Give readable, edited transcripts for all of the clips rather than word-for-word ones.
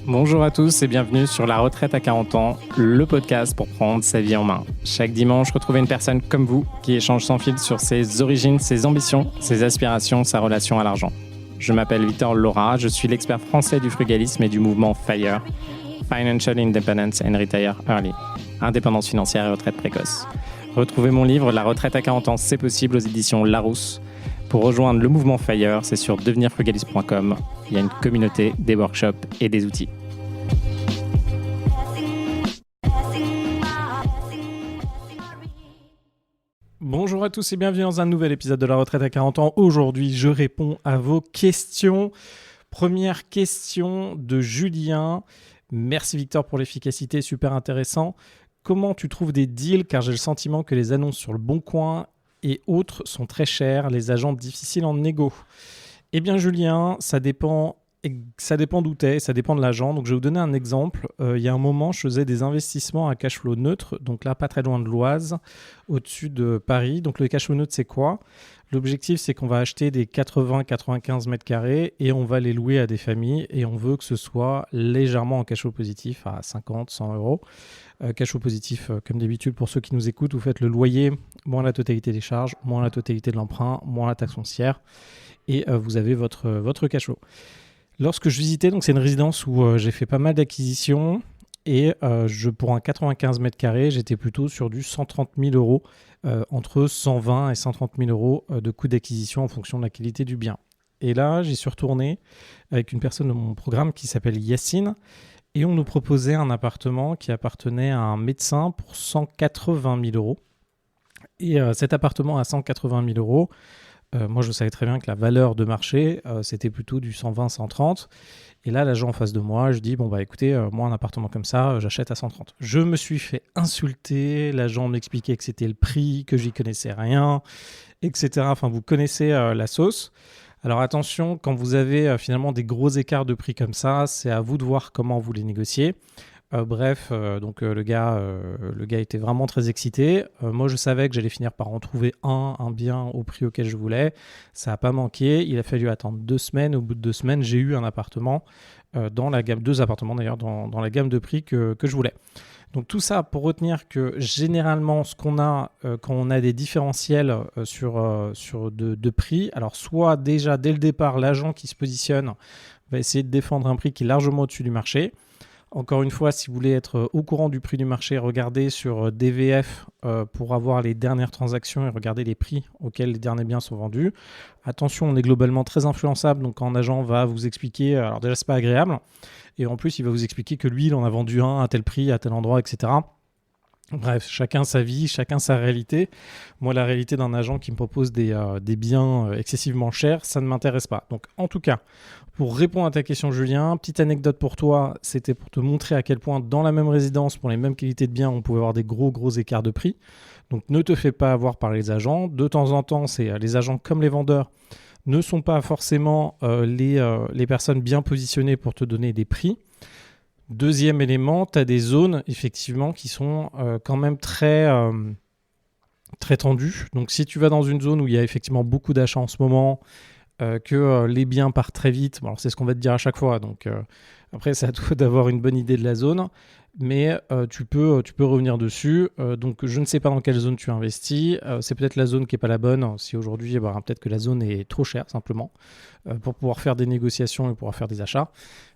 Bonjour à tous et bienvenue sur La Retraite à 40 ans, le podcast pour prendre sa vie en main. Chaque dimanche, retrouvez une personne comme vous qui échange sans fil sur ses origines, ses ambitions, ses aspirations, sa relation à l'argent. Je m'appelle Victor Laura, je suis l'expert français du frugalisme et du mouvement FIRE, Financial Independence and Retire Early, indépendance financière et retraite précoce. Retrouvez mon livre La Retraite à 40 ans, c'est possible aux éditions Larousse. Pour rejoindre le mouvement FIRE, c'est sur devenirfrugaliste.com. Il y a une communauté, des workshops et des outils. Bonjour à tous et bienvenue dans un nouvel épisode de La Retraite à 40 ans. Aujourd'hui, je réponds à vos questions. Première question de Julien. Merci Victor pour l'efficacité, super intéressant. Comment tu trouves des deals, car j'ai le sentiment que les annonces sur le Bon Coin et autres sont très chères, les agents difficiles en négo. Eh bien Julien, ça dépend d'où t'es, ça dépend de l'agent. Donc je vais vous donner un exemple. Il y a un moment, je faisais des investissements à cash flow neutre, donc là pas très loin de l'Oise, au-dessus de Paris. Donc le cash flow neutre, c'est quoi ? L'objectif, c'est qu'on va acheter des 80-95 mètres carrés et on va les louer à des familles et on veut que ce soit légèrement en cash flow positif à 50-100 euros. Cash flow positif, comme d'habitude, pour ceux qui nous écoutent, vous faites le loyer, moins la totalité des charges, moins la totalité de l'emprunt, moins la taxe foncière et vous avez votre cash flow. Lorsque je visitais, donc c'est une résidence où j'ai fait pas mal d'acquisitions et pour un 95 mètres carrés, j'étais plutôt sur du 130 000 euros, entre 120 et 130 000 euros de coût d'acquisition en fonction de la qualité du bien. Et là, j'y suis retourné avec une personne de mon programme qui s'appelle Yacine et on nous proposait un appartement qui appartenait à un médecin pour 180 000 euros. Et cet appartement à 180 000 euros, moi, je savais très bien que la valeur de marché, c'était plutôt du 120-130. Et là, l'agent en face de moi, je dis, écoutez, moi, un appartement comme ça, j'achète à 130. Je me suis fait insulter. L'agent m'expliquait que c'était le prix, que j'y connaissais rien, etc. Enfin, vous connaissez la sauce. Alors attention, quand vous avez finalement des gros écarts de prix comme ça, c'est à vous de voir comment vous les négociez. Le gars était vraiment très excité. Moi, je savais que j'allais finir par en trouver un bien au prix auquel je voulais. Ça n'a pas manqué. Il a fallu attendre 2 semaines. Au bout de 2 semaines, j'ai eu un appartement dans la gamme, 2 appartements d'ailleurs, dans la gamme de prix que je voulais. Donc tout ça pour retenir que généralement, ce qu'on a quand on a des différentiels de prix, alors soit déjà dès le départ, l'agent qui se positionne va essayer de défendre un prix qui est largement au-dessus du marché. Encore une fois, si vous voulez être au courant du prix du marché, regardez sur DVF pour avoir les dernières transactions et regardez les prix auxquels les derniers biens sont vendus. Attention, on est globalement très influençable, donc quand un agent va vous expliquer, alors déjà c'est pas agréable, et en plus il va vous expliquer que lui il en a vendu un à tel prix, à tel endroit, etc. Bref, chacun sa vie, chacun sa réalité. Moi, la réalité d'un agent qui me propose des biens excessivement chers, ça ne m'intéresse pas. Donc, en tout cas, pour répondre à ta question, Julien, petite anecdote pour toi, c'était pour te montrer à quel point, dans la même résidence, pour les mêmes qualités de biens, on pouvait avoir des gros écarts de prix. Donc, ne te fais pas avoir par les agents. De temps en temps, c'est les agents comme les vendeurs ne sont pas forcément les personnes bien positionnées pour te donner des prix. Deuxième élément, tu as des zones effectivement qui sont quand même très tendues. Donc si tu vas dans une zone où il y a effectivement beaucoup d'achats en ce moment, que les biens partent très vite, alors c'est ce qu'on va te dire à chaque fois. Donc après, c'est à toi d'avoir une bonne idée de la zone, mais tu peux revenir dessus. Donc je ne sais pas dans quelle zone tu investis. C'est peut-être la zone qui n'est pas la bonne. Si aujourd'hui, peut-être que la zone est trop chère simplement pour pouvoir faire des négociations et pouvoir faire des achats.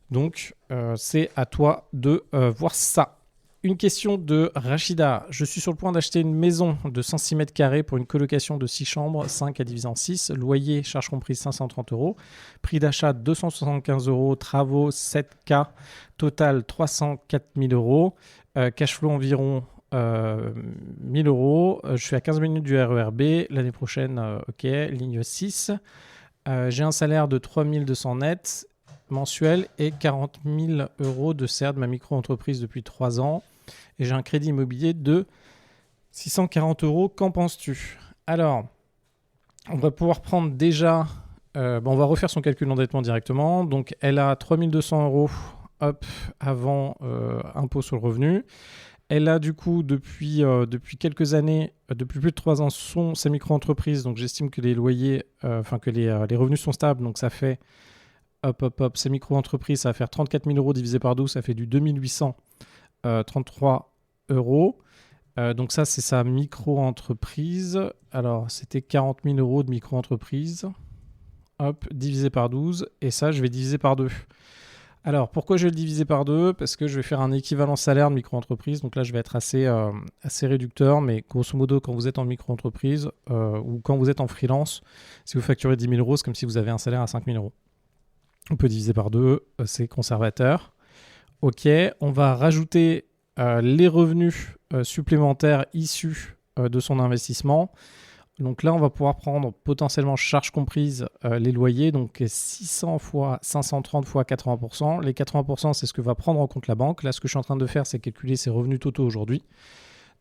Donc, c'est à toi de voir ça. Une question de Rachida. Je suis sur le point d'acheter une maison de 106 mètres carrés pour une colocation de 6 chambres, 5 à diviser en 6. Loyer, charge comprise 530 euros. Prix d'achat 275 euros. Travaux 7K. Total 304 000 euros. Cash flow environ 1000 euros. Je suis à 15 minutes du RER B. L'année prochaine, ok, ligne 6. J'ai un salaire de 3200 net mensuel et 40 000 euros de CER de ma micro-entreprise depuis 3 ans. Et j'ai un crédit immobilier de 640 euros. Qu'en penses-tu ? Alors, on va pouvoir prendre déjà... on va refaire son calcul d'endettement directement. Donc, elle a 3200 euros avant impôt sur le revenu. Elle a du coup depuis quelques années, depuis plus de 3 ans, sa micro-entreprise. Donc j'estime que les loyers, que les revenus sont stables. Donc ça fait, sa micro-entreprise, ça va faire 34 000 euros divisé par 12, ça fait du 2833 euros. Donc ça, c'est sa micro-entreprise. Alors c'était 40 000 euros de micro-entreprise. Hop, divisé par 12. Et ça, je vais diviser par 2. Alors, pourquoi je vais le diviser par 2 ? Parce que je vais faire un équivalent salaire de micro-entreprise. Donc là, je vais être assez réducteur. Mais grosso modo, quand vous êtes en micro-entreprise ou quand vous êtes en freelance, si vous facturez 10 000 euros, c'est comme si vous avez un salaire à 5 000 euros. On peut diviser par 2, c'est conservateur. OK, on va rajouter les revenus supplémentaires issus de son investissement. Donc là, on va pouvoir prendre potentiellement charges comprises les loyers, donc 600 fois 530 fois 80%. Les 80%, c'est ce que va prendre en compte la banque. Là, ce que je suis en train de faire, c'est calculer ses revenus totaux aujourd'hui.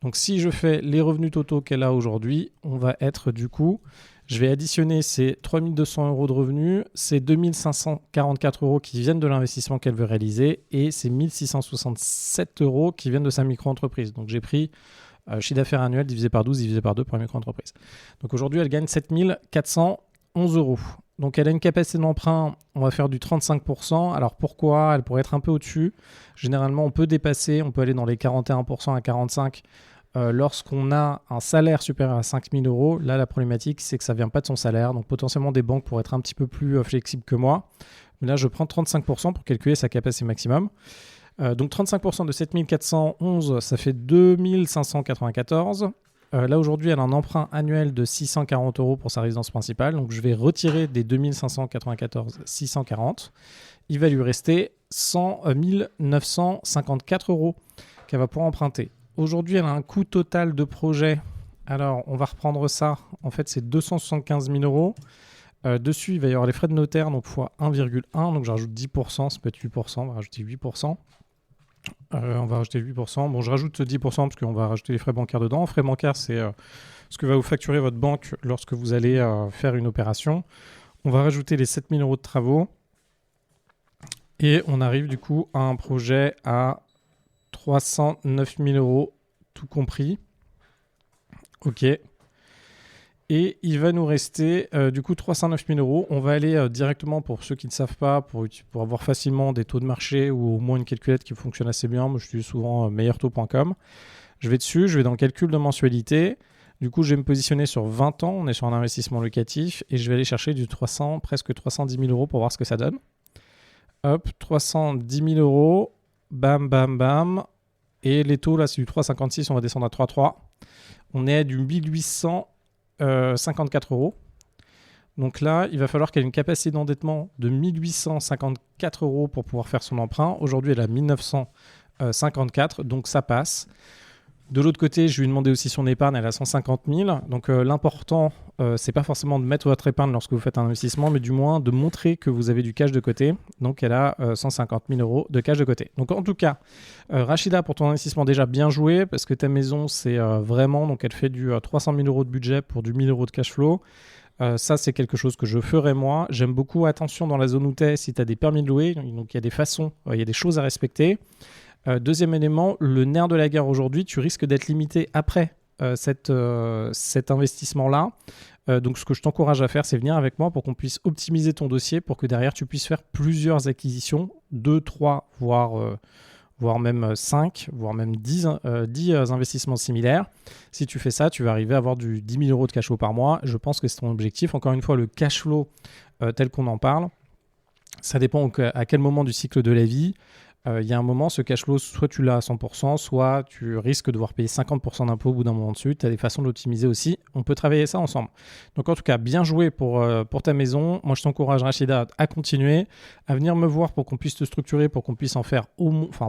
Donc si je fais les revenus totaux qu'elle a aujourd'hui, on va être du coup, je vais additionner ces 3 200 euros de revenus, ces 2 544 euros qui viennent de l'investissement qu'elle veut réaliser et ces 1 667 euros qui viennent de sa micro-entreprise. Donc j'ai pris chiffre d'affaires annuel divisé par 12, divisé par 2 pour la micro-entreprise. Donc aujourd'hui, elle gagne 7 411 euros. Donc elle a une capacité d'emprunt, on va faire du 35%. Alors pourquoi ? Elle pourrait être un peu au-dessus. Généralement, on peut dépasser, on peut aller dans les 41% à 45% lorsqu'on a un salaire supérieur à 5 000 euros. Là, la problématique, c'est que ça ne vient pas de son salaire. Donc potentiellement, des banques pourraient être un petit peu plus flexibles que moi. Mais là, je prends 35% pour calculer sa capacité maximum. Donc 35% de 7 411, ça fait 2 594. Là, aujourd'hui, elle a un emprunt annuel de 640 euros pour sa résidence principale. Donc, je vais retirer des 2 594, 640. Il va lui rester 100 954 euros qu'elle va pouvoir emprunter. Aujourd'hui, elle a un coût total de projet. Alors, on va reprendre ça. En fait, c'est 275 000 euros. Dessus, il va y avoir les frais de notaire, donc fois 1,1. Donc, je rajoute 10%, ça peut être 8%. On va rajouter 8%. On va rajouter 8%. Bon, je rajoute 10% parce qu'on va rajouter les frais bancaires dedans. Frais bancaires, c'est ce que va vous facturer votre banque lorsque vous allez faire une opération. On va rajouter les 7 000 euros de travaux. Et on arrive du coup à un projet à 309 000 euros, tout compris. OK. Et il va nous rester du coup 309 000 euros. On va aller directement, pour ceux qui ne savent pas, pour avoir facilement des taux de marché ou au moins une calculette qui fonctionne assez bien. Moi, je suis souvent meilleurtaux.com. Je vais dessus, je vais dans le calcul de mensualité. Du coup, je vais me positionner sur 20 ans. On est sur un investissement locatif et je vais aller chercher presque 310 000 euros pour voir ce que ça donne. Hop, 310 000 euros. Bam, bam, bam. Et les taux, là, c'est du 3,56. On va descendre à 3,3. On est à du 1854 euros. Donc là, il va falloir qu'elle ait une capacité d'endettement de 1854 euros pour pouvoir faire son emprunt. Aujourd'hui, elle a 1954, donc ça passe. De l'autre côté, je lui ai demandé aussi son épargne, elle a 150 000. Donc l'important, c'est pas forcément de mettre votre épargne lorsque vous faites un investissement, mais du moins de montrer que vous avez du cash de côté. Donc elle a 150 000 euros de cash de côté. Donc en tout cas, Rachida, pour ton investissement, déjà bien joué, parce que ta maison, c'est vraiment, donc elle fait du 300 000 euros de budget pour du 1 000 euros de cash flow. Ça, c'est quelque chose que je ferai moi. J'aime beaucoup, attention dans la zone où tu es, si tu as des permis de louer, donc il y a des façons, il y a des choses à respecter. Deuxième élément, le nerf de la guerre aujourd'hui, tu risques d'être limité après cet investissement-là. Donc ce que je t'encourage à faire, c'est venir avec moi pour qu'on puisse optimiser ton dossier pour que derrière tu puisses faire plusieurs acquisitions, 2, 3, voire même 5, voire même 10 investissements similaires. Si tu fais ça, tu vas arriver à avoir du 10 000 euros de cash flow par mois. Je pense que c'est ton objectif. Encore une fois, le cash flow tel qu'on en parle, ça dépend à quel moment du cycle de la vie. Il y a un moment, ce cash flow, soit tu l'as à 100%, soit tu risques de devoir payer 50% d'impôts au bout d'un moment dessus. Tu as des façons de l'optimiser aussi. On peut travailler ça ensemble. Donc en tout cas, bien joué pour ta maison. Moi, je t'encourage, Rachida, à continuer, à venir me voir pour qu'on puisse te structurer, pour qu'on puisse en faire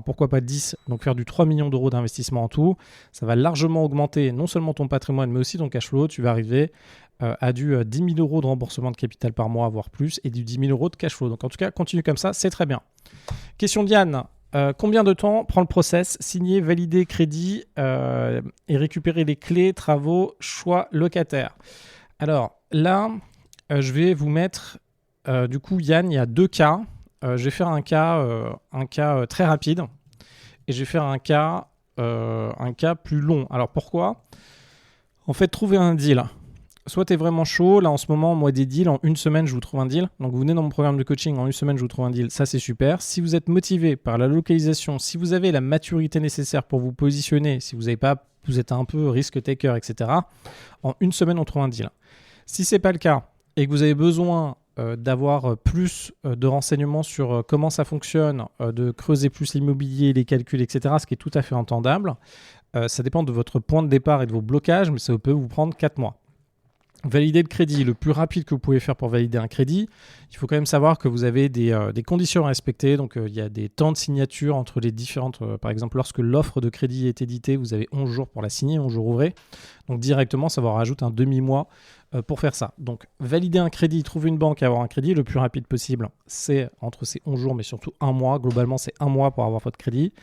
pourquoi pas 10, donc faire du 3 millions d'euros d'investissement en tout. Ça va largement augmenter non seulement ton patrimoine, mais aussi ton cash flow. Tu vas arriver à du 10 000 euros de remboursement de capital par mois, voire plus, et du 10 000 euros de cash flow. Donc en tout cas, continue comme ça, c'est très bien. Question Diane, combien de temps prend le process signer, valider, crédit et récupérer les clés, travaux, choix, locataire? Alors là, je vais vous mettre, du coup Yann, il y a 2 cas. Je vais faire un cas très rapide et je vais faire un cas un cas plus long. Alors pourquoi ? En fait, trouver un deal. Soit tu es vraiment chaud, là en ce moment, moi des deals, en une semaine je vous trouve un deal. Donc vous venez dans mon programme de coaching, en une semaine je vous trouve un deal, ça c'est super. Si vous êtes motivé par la localisation, si vous avez la maturité nécessaire pour vous positionner, si vous êtes un peu risk taker, etc., en une semaine on trouve un deal. Si ce n'est pas le cas et que vous avez besoin d'avoir plus de renseignements sur comment ça fonctionne, de creuser plus l'immobilier, les calculs, etc., ce qui est tout à fait entendable, ça dépend de votre point de départ et de vos blocages, mais ça peut vous prendre 4 mois. Valider le crédit, le plus rapide que vous pouvez faire pour valider un crédit, il faut quand même savoir que vous avez des conditions à respecter. Donc, il y a des temps de signature entre les différentes... par exemple, lorsque l'offre de crédit est éditée, vous avez 11 jours pour la signer, 11 jours ouvrés. Donc, directement, ça vous rajoute un demi-mois pour faire ça. Donc, valider un crédit, trouver une banque et avoir un crédit le plus rapide possible, c'est entre ces 11 jours, mais surtout un mois. Globalement, c'est un mois pour avoir votre crédit.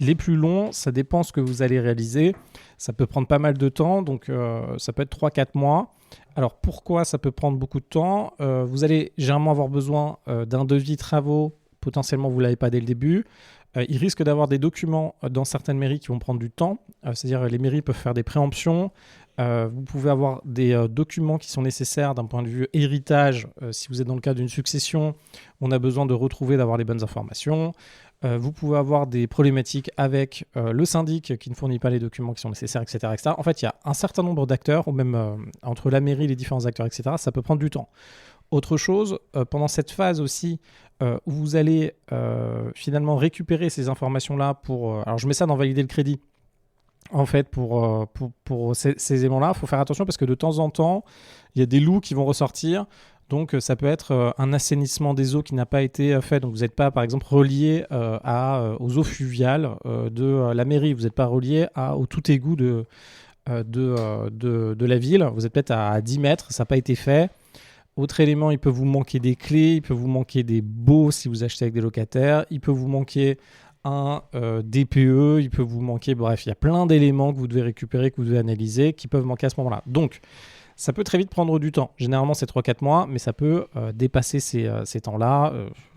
Les plus longs, ça dépend ce que vous allez réaliser. Ça peut prendre pas mal de temps, donc ça peut être 3-4 mois. Alors pourquoi ça peut prendre beaucoup de temps ? Vous allez généralement avoir besoin d'un devis travaux, potentiellement vous ne l'avez pas dès le début. Il risque d'avoir des documents dans certaines mairies qui vont prendre du temps, c'est-à-dire les mairies peuvent faire des préemptions. Vous pouvez avoir des documents qui sont nécessaires d'un point de vue héritage. Si vous êtes dans le cadre d'une succession, on a besoin de retrouver, d'avoir les bonnes informations. Vous pouvez avoir des problématiques avec le syndic qui ne fournit pas les documents qui sont nécessaires, etc., etc. En fait, il y a un certain nombre d'acteurs, ou même entre la mairie, les différents acteurs, etc. Ça peut prendre du temps. Autre chose, pendant cette phase aussi, où vous allez finalement récupérer ces informations-là pour... alors, je mets ça dans valider le crédit. En fait, pour ces éléments-là, il faut faire attention parce que de temps en temps, il y a des loups qui vont ressortir. Donc, ça peut être un assainissement des eaux qui n'a pas été fait. Donc, vous n'êtes pas, par exemple, relié aux eaux fluviales de la mairie. Vous n'êtes pas relié au tout égout de la ville. Vous êtes peut-être à 10 mètres. Ça n'a pas été fait. Autre élément, il peut vous manquer des clés. Il peut vous manquer des baux si vous achetez avec des locataires. Il peut vous manquer un DPE. Il peut vous manquer... Bref, il y a plein d'éléments que vous devez récupérer, que vous devez analyser, qui peuvent manquer à ce moment-là. Donc, ça peut très vite prendre du temps. Généralement, c'est 3-4 mois, mais ça peut dépasser ces temps-là.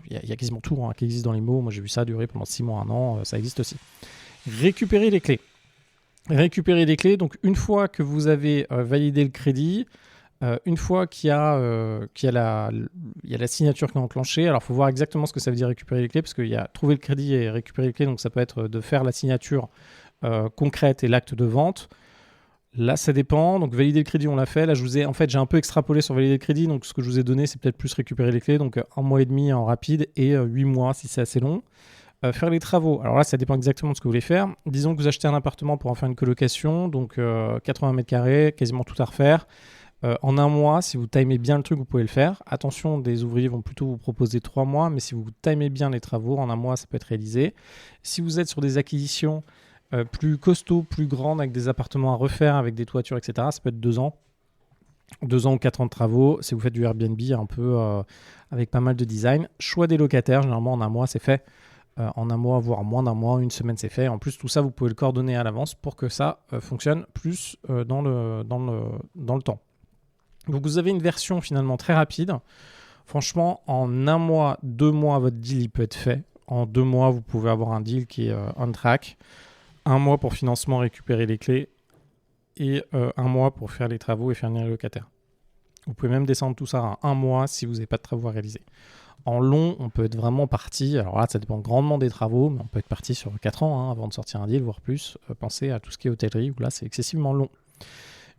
Il y a quasiment tout qui existe dans les mots. Moi, j'ai vu ça durer pendant 6 mois, 1 an. Ça existe aussi. Récupérer les clés. Donc, une fois que vous avez validé le crédit, une fois qu'il y a la signature qui est enclenchée, alors il faut voir exactement ce que ça veut dire récupérer les clés, parce qu'il y a trouver le crédit et récupérer les clés. Donc, ça peut être de faire la signature concrète et l'acte de vente. Là, ça dépend. Donc, valider le crédit, on l'a fait. Là, j'ai un peu extrapolé sur valider le crédit. Donc, ce que je vous ai donné, c'est peut-être plus récupérer les clés. Donc, 1 mois et demi en rapide et 8 mois si c'est assez long. Faire les travaux. Alors là, ça dépend exactement de ce que vous voulez faire. Disons que vous achetez un appartement pour en faire une colocation. Donc, 80 mètres carrés, quasiment tout à refaire. En 1 mois, si vous timez bien le truc, vous pouvez le faire. Attention, des ouvriers vont plutôt vous proposer 3 mois. Mais si vous timez bien les travaux, en 1 mois, ça peut être réalisé. Si vous êtes sur des acquisitions plus costaud, plus grande, avec des appartements à refaire, avec des toitures, etc. Ça peut être 2 ans. 2 ans ou 4 ans de travaux. Si vous faites du Airbnb, un peu avec pas mal de design. Choix des locataires, généralement en 1 mois, c'est fait. En 1 mois, voire moins d'1 mois, 1 semaine, c'est fait. En plus, tout ça, vous pouvez le coordonner à l'avance pour que ça fonctionne plus dans le temps. Donc, vous avez une version finalement très rapide. Franchement, en 1 mois, 2 mois, votre deal il peut être fait. En 2 mois, vous pouvez avoir un deal qui est on track. 1 mois pour financement, récupérer les clés et 1 mois pour faire les travaux et faire venir les locataires. Vous pouvez même descendre tout ça à 1 mois si vous n'avez pas de travaux à réaliser. En long, on peut être vraiment parti, alors là ça dépend grandement des travaux, mais on peut être parti sur 4 ans avant de sortir un deal, voire plus. Pensez à tout ce qui est hôtellerie, où là c'est excessivement long.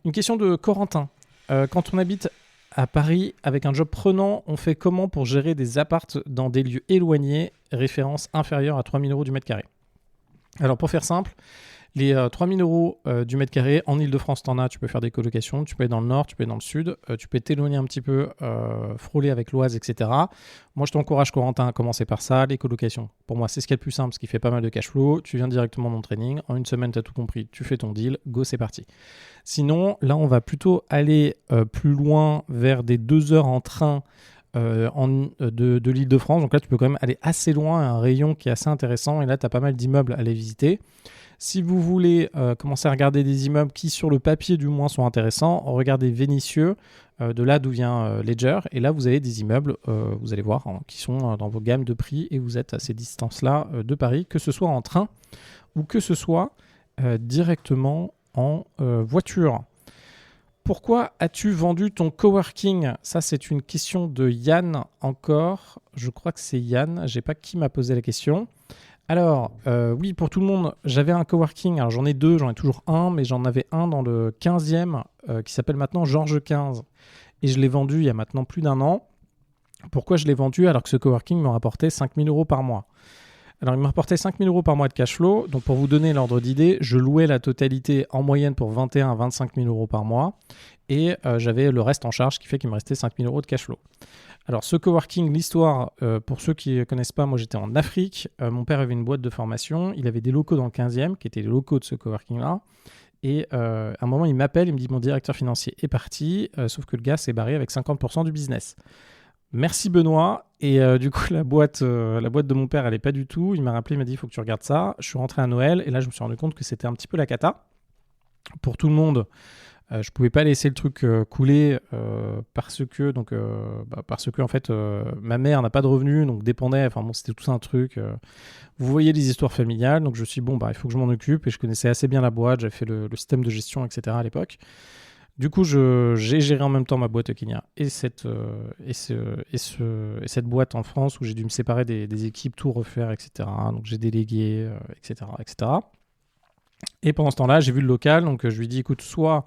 Une question de Corentin. Quand on habite à Paris avec un job prenant, on fait comment pour gérer des appartes dans des lieux éloignés, référence inférieure à 3 000 € du mètre carré ? Alors pour faire simple, les 3 000 € du mètre carré, en Ile-de-France, tu peux faire des colocations, tu peux aller dans le nord, tu peux aller dans le sud, tu peux t'éloigner un petit peu, frôler avec l'Oise, etc. Moi, je t'encourage, Corentin, à commencer par ça, les colocations. Pour moi, c'est ce qui est le plus simple, ce qui fait pas mal de cash flow. Tu viens directement dans mon training, en 1 semaine, tu as tout compris, tu fais ton deal, go, c'est parti. Sinon, là, on va plutôt aller plus loin vers des 2 heures en train de l'Île-de-France. Donc là, tu peux quand même aller assez loin à un rayon qui est assez intéressant. Et là, tu as pas mal d'immeubles à aller visiter. Si vous voulez commencer à regarder des immeubles qui, sur le papier du moins, sont intéressants, regardez Vénitieux, de là d'où vient Ledger. Et là, vous avez des immeubles, vous allez voir, qui sont dans vos gammes de prix et vous êtes à ces distances-là de Paris, que ce soit en train ou que ce soit directement en voiture. Pourquoi as-tu vendu ton coworking ? Ça, c'est une question de Yann encore. Je crois que c'est Yann. Je n'ai pas qui m'a posé la question. Alors, oui, pour tout le monde, j'avais un coworking. Alors, j'en ai deux, j'en ai toujours un, mais j'en avais un dans le 15e qui s'appelle maintenant Georges XV. Et je l'ai vendu il y a maintenant plus d'un an. Pourquoi je l'ai vendu alors que ce coworking me rapportait 5 000 € par mois ? Alors, il me rapportait 5 000 € par mois de cash flow. Donc, pour vous donner l'ordre d'idée, je louais la totalité en moyenne pour 21 à 25 000 € par mois. Et j'avais le reste en charge, ce qui fait qu'il me restait 5 000 € de cash flow. Alors, ce coworking, l'histoire, pour ceux qui ne connaissent pas, moi j'étais en Afrique. Mon père avait une boîte de formation. Il avait des locaux dans le 15e, qui étaient les locaux de ce coworking-là. Et à un moment, il m'appelle, il me dit mon directeur financier est parti, sauf que le gars s'est barré avec 50% du business. Merci Benoît. Et du coup, la boîte de mon père, elle n'est pas du tout. Il m'a rappelé, il m'a dit il faut que tu regardes ça. Je suis rentré à Noël et là, je me suis rendu compte que c'était un petit peu la cata. Pour tout le monde, je ne pouvais pas laisser le truc couler parce que en fait, ma mère n'a pas de revenus, donc dépendait. Enfin bon, c'était tout un truc. Vous voyez les histoires familiales, donc je me suis dit, bon, il faut que je m'en occupe. Et je connaissais assez bien la boîte, j'avais fait le système de gestion, etc. à l'époque. Du coup, j'ai géré en même temps ma boîte Kenya et cette boîte en France où j'ai dû me séparer des équipes, tout refaire, etc. Donc j'ai délégué, etc., etc. Et pendant ce temps-là, j'ai vu le local, donc je lui ai dit, écoute, soit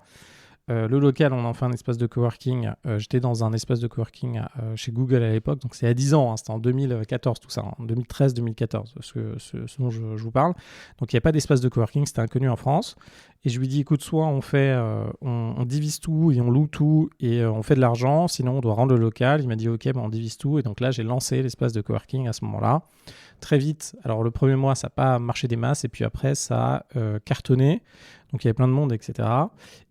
le local, on en fait un espace de coworking. J'étais dans un espace de coworking chez Google à l'époque, donc c'est à 10 ans, hein, c'était en 2014 tout ça, en 2013-2014, ce dont je vous parle. Donc il n'y a pas d'espace de coworking, c'était inconnu en France. Et je lui dis, écoute, soit on fait, on divise tout et on loue tout et on fait de l'argent, sinon on doit rendre le local. Il m'a dit, ok, on divise tout. Et donc là, j'ai lancé l'espace de coworking à ce moment-là. Très vite, alors le premier mois, ça n'a pas marché des masses et puis après, ça a cartonné. Donc il y avait plein de monde, etc.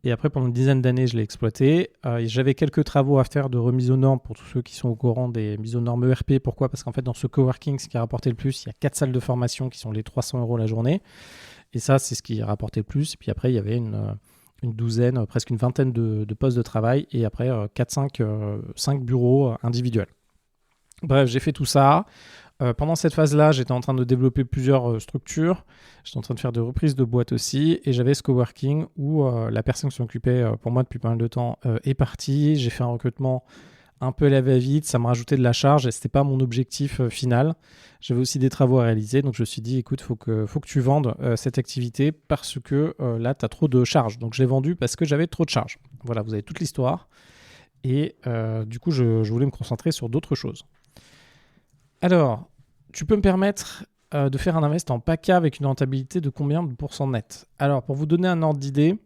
Et après, pendant une dizaine d'années, je l'ai exploité. J'avais quelques travaux à faire de remise aux normes pour tous ceux qui sont au courant des mises aux normes ERP. Pourquoi ? Parce qu'en fait, dans ce coworking, ce qui a rapporté le plus, il y a 4 salles de formation qui sont les 300 € la journée. Et ça, c'est ce qui a rapporté le plus. Et puis après, il y avait une douzaine, presque une vingtaine de postes de travail. Et après, 5 bureaux individuels. Bref, j'ai fait tout ça. Pendant cette phase-là, j'étais en train de développer plusieurs structures. J'étais en train de faire des reprises de boîtes aussi. Et j'avais ce coworking où la personne qui s'occupait pour moi depuis pas mal de temps est partie. J'ai fait un recrutement un peu à la va-vite. Ça me rajoutait de la charge et ce n'était pas mon objectif final. J'avais aussi des travaux à réaliser. Donc je me suis dit, écoute, faut que tu vendes cette activité parce que là, tu as trop de charges. Donc je l'ai vendu parce que j'avais trop de charges. Voilà, vous avez toute l'histoire. Et du coup, je voulais me concentrer sur d'autres choses. Alors, tu peux me permettre de faire un invest en PACA avec une rentabilité de combien de pourcents net ? Alors, pour vous donner un ordre d'idée,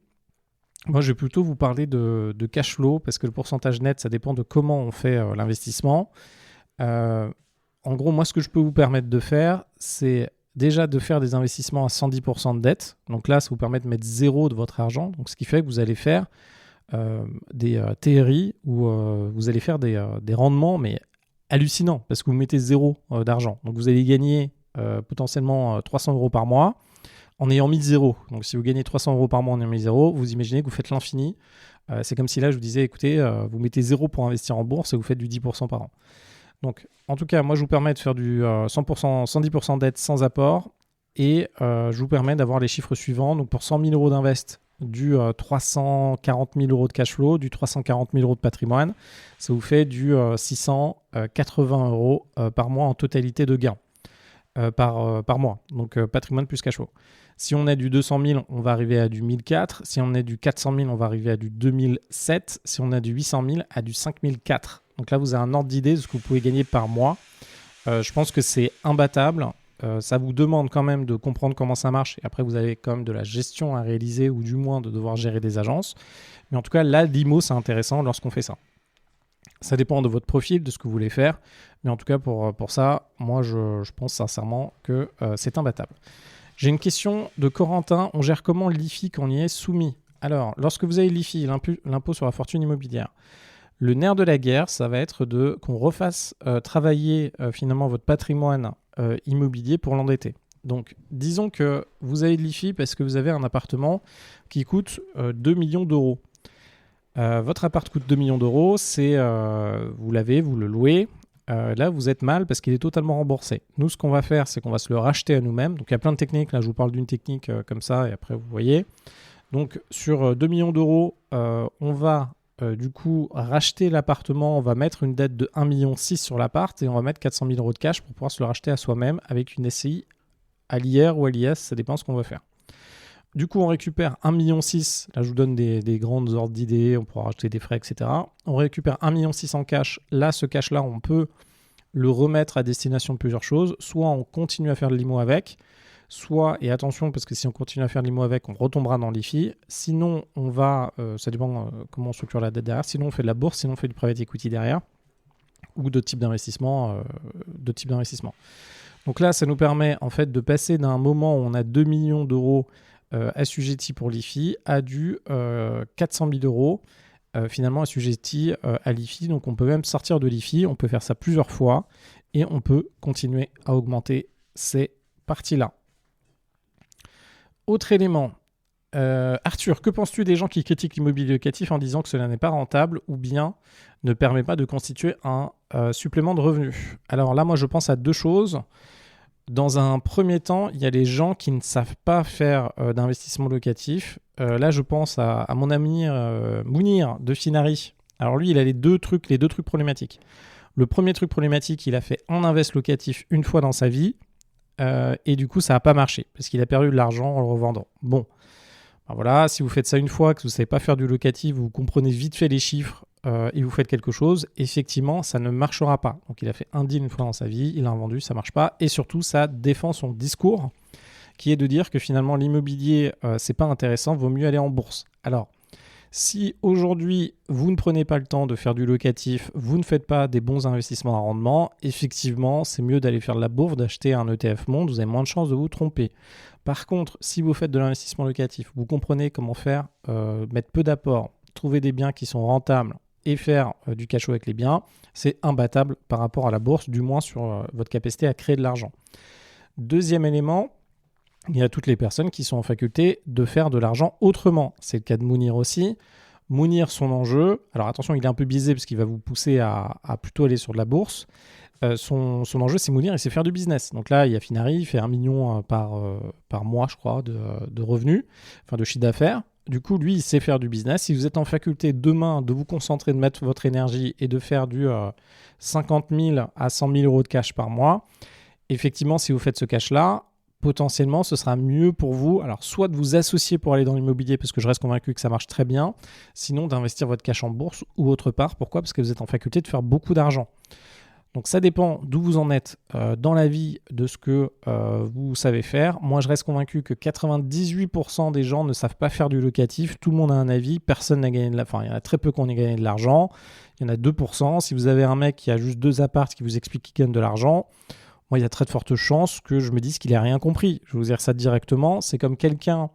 moi, je vais plutôt vous parler de cash flow parce que le pourcentage net, ça dépend de comment on fait l'investissement. En gros, moi, ce que je peux vous permettre de faire, c'est déjà de faire des investissements à 110% de dette. Donc là, ça vous permet de mettre zéro de votre argent. Donc, ce qui fait que vous allez faire des TRI où vous allez faire des rendements, mais hallucinant parce que vous mettez zéro d'argent. Donc vous allez gagner potentiellement 300 € par mois en ayant mis zéro. Donc si vous gagnez 300 € par mois en ayant mis zéro, vous imaginez que vous faites l'infini. C'est comme si là je vous disais, écoutez, vous mettez zéro pour investir en bourse et vous faites du 10% par an. Donc en tout cas, moi je vous permets de faire du 100%, 110% d'aide sans apport et je vous permets d'avoir les chiffres suivants. Donc pour 100 000 € d'invest, du 340 000 € de cash flow, du 340 000 € de patrimoine, ça vous fait du 680 € par mois en totalité de gains par mois. Donc patrimoine plus cash flow. Si on est du 200 000, on va arriver à du 1004. Si on est du 400 000, on va arriver à du 2007. Si on a du 800 000, à du 5004. Donc là, vous avez un ordre d'idée de ce que vous pouvez gagner par mois. Je pense que c'est imbattable. Ça vous demande quand même de comprendre comment ça marche et après vous avez quand même de la gestion à réaliser ou du moins de devoir gérer des agences. Mais en tout cas, là, l'IMO, c'est intéressant lorsqu'on fait ça. Ça dépend de votre profil, de ce que vous voulez faire. Mais en tout cas, pour ça, moi, je pense sincèrement que c'est imbattable. J'ai une question de Corentin. On gère comment l'IFI quand on y est soumis ? Alors, lorsque vous avez l'IFI, l'impôt sur la fortune immobilière, le nerf de la guerre, ça va être qu'on refasse travailler finalement votre patrimoine immobilier pour l'endetter. Donc, disons que vous avez de l'IFI parce que vous avez un appartement qui coûte 2 millions d'euros. Votre appart coûte 2 millions d'euros, vous le louez. là, vous êtes mal parce qu'il est totalement remboursé. Nous, ce qu'on va faire, c'est qu'on va se le racheter à nous-mêmes. Donc, il y a plein de techniques. Là, je vous parle d'une technique comme ça et après, vous voyez. Donc, sur 2 millions d'euros, on va du coup racheter l'appartement. On va mettre une dette de 1,6 million sur l'appart et on va mettre 400 000 euros de cash pour pouvoir se le racheter à soi-même avec une SCI à l'IR ou à l'IS. Ça dépend ce qu'on va faire. Du coup, on récupère 1,6 million. Là, je vous donne des grandes ordres d'idées. On pourra rajouter des frais, etc. On récupère 1,6 million en cash. Là, ce cash-là, on peut le remettre à destination de plusieurs choses. Soit on continue à faire de l'IMO avec, soit, et attention, parce que si on continue à faire de l'IMO avec, on retombera dans l'IFI. Sinon, on va, ça dépend comment on structure la dette derrière. Sinon, on fait de la bourse, sinon on fait du private equity derrière, ou d'autres types d'investissements. Donc là, ça nous permet en fait de passer d'un moment où on a 2 millions d'euros assujettis pour l'IFI à du 400 000 euros finalement assujettis à l'IFI. Donc on peut même sortir de l'IFI, on peut faire ça plusieurs fois et on peut continuer à augmenter ces parties-là. Autre élément, Arthur, que penses-tu des gens qui critiquent l'immobilier locatif en disant que cela n'est pas rentable ou bien ne permet pas de constituer un supplément de revenus? Alors là, moi je pense à deux choses. Dans un premier temps, il y a les gens qui ne savent pas faire d'investissement locatif. Là, je pense à mon ami Mounir de Finari. Alors lui, il a les deux trucs problématiques. Le premier truc problématique, il a fait un invest locatif une fois dans sa vie et du coup, ça n'a pas marché parce qu'il a perdu de l'argent en le revendant. Bon, ben voilà, si vous faites ça une fois, que vous ne savez pas faire du locatif, vous comprenez vite fait les chiffres et vous faites quelque chose, effectivement, ça ne marchera pas. Donc, il a fait un deal une fois dans sa vie, il a vendu, ça ne marche pas. Et surtout, ça défend son discours qui est de dire que finalement, l'immobilier, c'est pas intéressant, vaut mieux aller en bourse. Alors, si aujourd'hui, vous ne prenez pas le temps de faire du locatif, vous ne faites pas des bons investissements à rendement, effectivement, c'est mieux d'aller faire de la bourse, d'acheter un ETF Monde, vous avez moins de chances de vous tromper. Par contre, si vous faites de l'investissement locatif, vous comprenez comment faire, mettre peu d'apport, trouver des biens qui sont rentables, et faire du cash flow avec les biens, c'est imbattable par rapport à la bourse, du moins sur votre capacité à créer de l'argent. Deuxième élément, il y a toutes les personnes qui sont en faculté de faire de l'argent autrement. C'est le cas de Mounir aussi. Mounir, son enjeu, alors attention, il est un peu biaisé parce qu'il va vous pousser à plutôt aller sur de la bourse. Son enjeu, c'est Mounir, il sait faire du business. Donc là, il y a Finari, il fait 1 million par mois, je crois, de revenus, enfin de chiffre d'affaires. Du coup, lui, il sait faire du business. Si vous êtes en faculté demain de vous concentrer, de mettre votre énergie et de faire du 50 000 à 100 000 euros de cash par mois, effectivement, si vous faites ce cash-là, potentiellement, ce sera mieux pour vous. Alors, soit de vous associer pour aller dans l'immobilier, parce que je reste convaincu que ça marche très bien, sinon d'investir votre cash en bourse ou autre part. Pourquoi ? Parce que vous êtes en faculté de faire beaucoup d'argent. Donc ça dépend d'où vous en êtes dans la vie, de ce que vous savez faire. Moi, je reste convaincu que 98% des gens ne savent pas faire du locatif. Tout le monde a un avis, personne n'a gagné de l'argent. Enfin, il y en a très peu qui ont gagné de l'argent. Il y en a 2%. Si vous avez un mec qui a juste 2 apparts qui vous explique qu'il gagne de l'argent, moi, il y a très de fortes chances que je me dise qu'il n'a rien compris. Je vais vous dire ça directement. C'est comme quelqu'un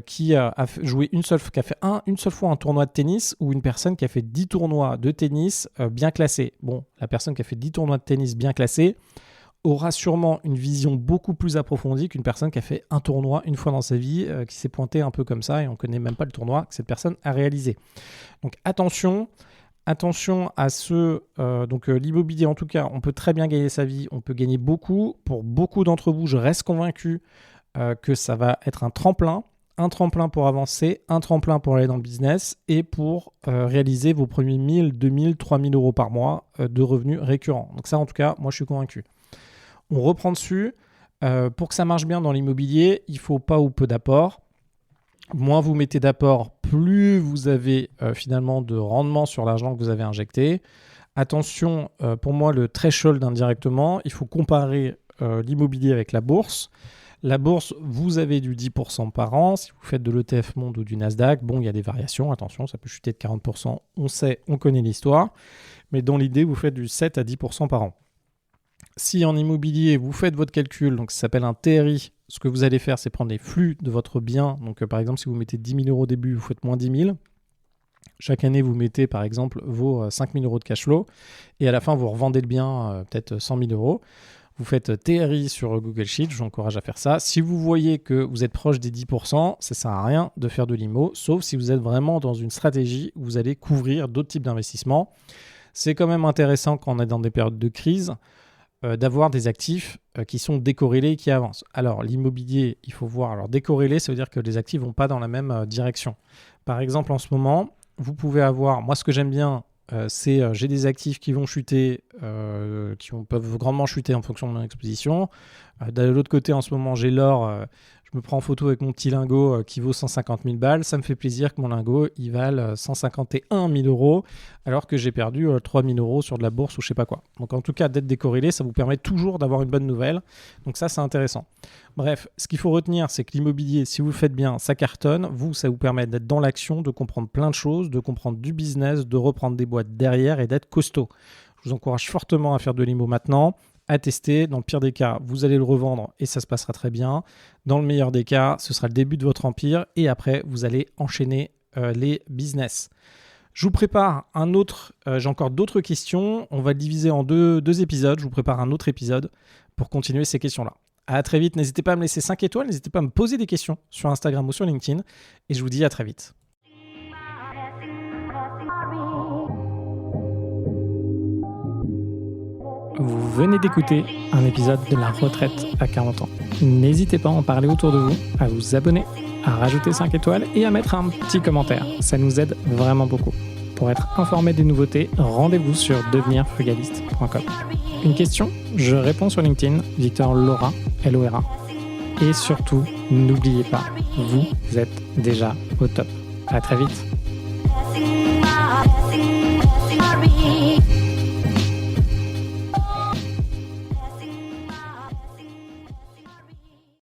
qui a joué une seule fois un tournoi de tennis ou une personne qui a fait 10 tournois de tennis bien classés. Bon, la personne qui a fait 10 tournois de tennis bien classés aura sûrement une vision beaucoup plus approfondie qu'une personne qui a fait un tournoi une fois dans sa vie, qui s'est pointé un peu comme ça et on ne connaît même pas le tournoi que cette personne a réalisé. Donc attention à l'immobilier, en tout cas, on peut très bien gagner sa vie, on peut gagner beaucoup. Pour beaucoup d'entre vous, je reste convaincu que ça va être un tremplin pour avancer, un tremplin pour aller dans le business et pour réaliser vos premiers 1000, 2000, 3000 euros par mois de revenus récurrents. Donc ça, en tout cas, moi, je suis convaincu. On reprend dessus. Pour que ça marche bien dans l'immobilier, il faut pas ou peu d'apport. Moins vous mettez d'apport, plus vous avez finalement de rendement sur l'argent que vous avez injecté. Attention, pour moi, le threshold indirectement, il faut comparer l'immobilier avec la bourse. La bourse, vous avez du 10% par an. Si vous faites de l'ETF Monde ou du Nasdaq, bon, il y a des variations. Attention, ça peut chuter de 40%. On connaît l'histoire. Mais dans l'idée, vous faites du 7 à 10% par an. Si en immobilier, vous faites votre calcul, donc ça s'appelle un TRI, ce que vous allez faire, c'est prendre les flux de votre bien. Donc, par exemple, si vous mettez 10 000 euros au début, vous faites moins 10 000. Chaque année, vous mettez, par exemple, vos 5 000 euros de cash flow. Et à la fin, vous revendez le bien peut-être 100 000 euros. Vous faites TRI sur Google Sheet, je vous encourage à faire ça. Si vous voyez que vous êtes proche des 10%, ça ne sert à rien de faire de l'IMO, sauf si vous êtes vraiment dans une stratégie où vous allez couvrir d'autres types d'investissements. c'est quand même intéressant quand on est dans des périodes de crise d'avoir des actifs qui sont décorrélés et qui avancent. Alors, l'immobilier, il faut voir. Alors, décorrélé, ça veut dire que les actifs ne vont pas dans la même direction. Par exemple, en ce moment, vous pouvez avoir... Moi, ce que j'aime bien, c'est j'ai des actifs qui vont chuter, peuvent grandement chuter en fonction de mon exposition. De l'autre côté, en ce moment, j'ai l'or. Je me prends en photo avec mon petit lingot qui vaut 150 000 balles. Ça me fait plaisir que mon lingot, il vale 151 000 euros, alors que j'ai perdu 3 000 euros sur de la bourse ou je sais pas quoi. Donc en tout cas, d'être décorrélé, ça vous permet toujours d'avoir une bonne nouvelle. Donc ça, c'est intéressant. Bref, ce qu'il faut retenir, c'est que l'immobilier, si vous le faites bien, ça cartonne. Vous, ça vous permet d'être dans l'action, de comprendre plein de choses, de comprendre du business, de reprendre des boîtes derrière et d'être costaud. Je vous encourage fortement à faire de l'IMO maintenant, à tester. Dans le pire des cas, vous allez le revendre et ça se passera très bien. Dans le meilleur des cas, ce sera le début de votre empire et après, vous allez enchaîner les business. Je vous prépare un autre, j'ai encore d'autres questions. On va le diviser en deux épisodes. Je vous prépare un autre épisode pour continuer ces questions-là. À très vite. N'hésitez pas à me laisser 5 étoiles. N'hésitez pas à me poser des questions sur Instagram ou sur LinkedIn. Et je vous dis à très vite. Vous venez d'écouter un épisode de La Retraite à 40 ans. N'hésitez pas à en parler autour de vous, à vous abonner, à rajouter 5 étoiles et à mettre un petit commentaire. Ça nous aide vraiment beaucoup. Pour être informé des nouveautés, rendez-vous sur devenirfrugaliste.com. Une question? Je réponds sur LinkedIn, Victor Lora, L-O-R-A. Et surtout, n'oubliez pas, vous êtes déjà au top. À très vite.